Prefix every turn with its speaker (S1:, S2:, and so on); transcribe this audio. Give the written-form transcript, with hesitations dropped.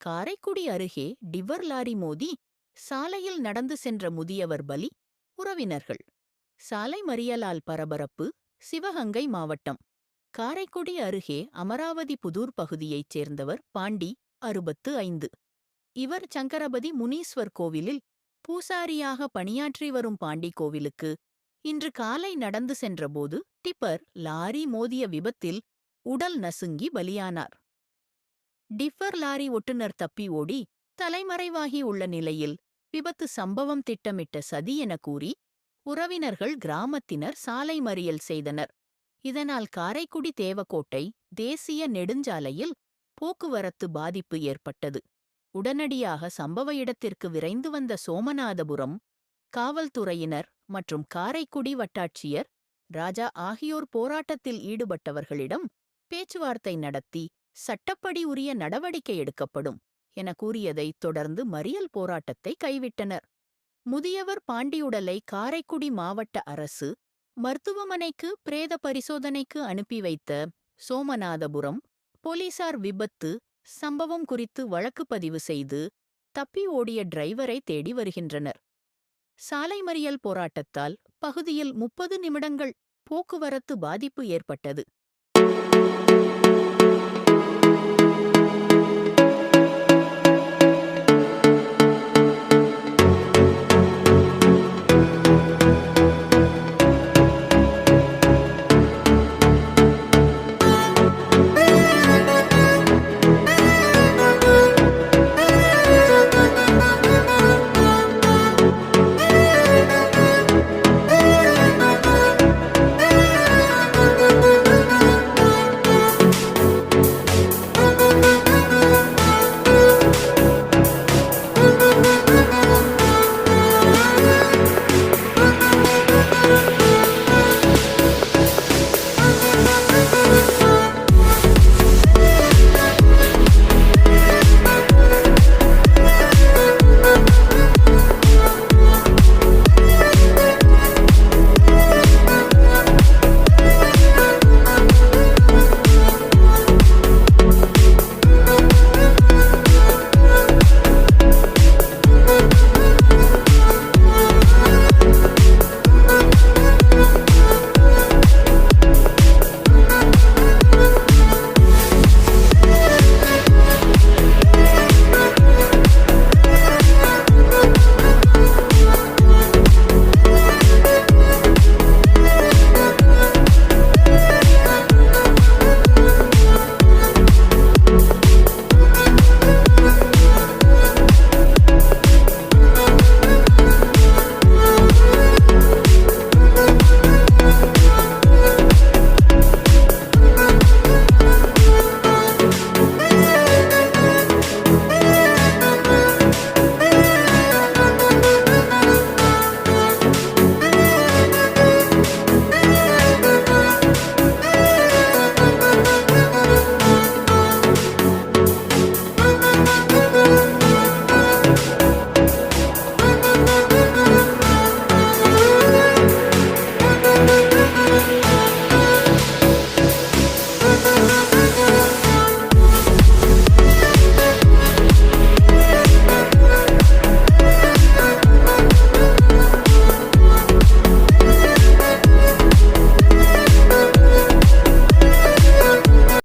S1: காரைக்குடி அருகே டிவர் லாரி மோதி சாலையில் நடந்து சென்ற முதியவர் பலி. உறவினர்கள். சாலை மறியலால் பரபரப்பு. சிவகங்கை மாவட்டம் காரைக்குடி அருகே அமராவதி புதூர் பகுதியைச் சேர்ந்தவர் பாண்டி, 65. இவர் சங்கரபதி முனீஸ்வர் கோவிலில் பூசாரியாக பணியாற்றி வரும் பாண்டி கோவிலுக்கு இன்று காலை நடந்து சென்றபோது டிப்பர் லாரி மோதிய விபத்தில் உடல் நசுங்கி பலியானார். டிப்பர் லாரி ஓட்டுநர் தப்பி ஓடி தலைமறைவாகி உள்ள நிலையில் விபத்து சம்பவம் திட்டமிட்ட சதி என கூறி உறவினர்கள் கிராமத்தினர் சாலை மறியல் செய்தனர். இதனால் காரைக்குடி தேவக்கோட்டை தேசிய நெடுஞ்சாலையில் போக்குவரத்து பாதிப்பு ஏற்பட்டது. உடனடியாக சம்பவ இடத்திற்கு விரைந்து வந்த சோமநாதபுரம் காவல்துறையினர் மற்றும் காரைக்குடி வட்டாட்சியர் ராஜா ஆகியோர் போராட்டத்தில் ஈடுபட்டவர்களிடம் பேச்சுவார்த்தை நடத்தி சட்டப்படி உரிய நடவடிக்கை எடுக்கப்படும் என கூறியதை தொடர்ந்து மறியல் போராட்டத்தை கைவிட்டனர். முதியவர் பாண்டியுடலை காரைக்குடி மாவட்ட அரசு மருத்துவமனைக்கு பிரேத பரிசோதனைக்கு அனுப்பி வைத்த சோமநாதபுரம் போலீசார் விபத்து சம்பவம் குறித்து வழக்கு பதிவு செய்து தப்பி ஓடிய டிரைவரை தேடி வருகின்றனர். சாலை மறியல் போராட்டத்தால் பகுதியில் 30 நிமிடங்கள் போக்குவரத்து பாதிப்பு ஏற்பட்டது.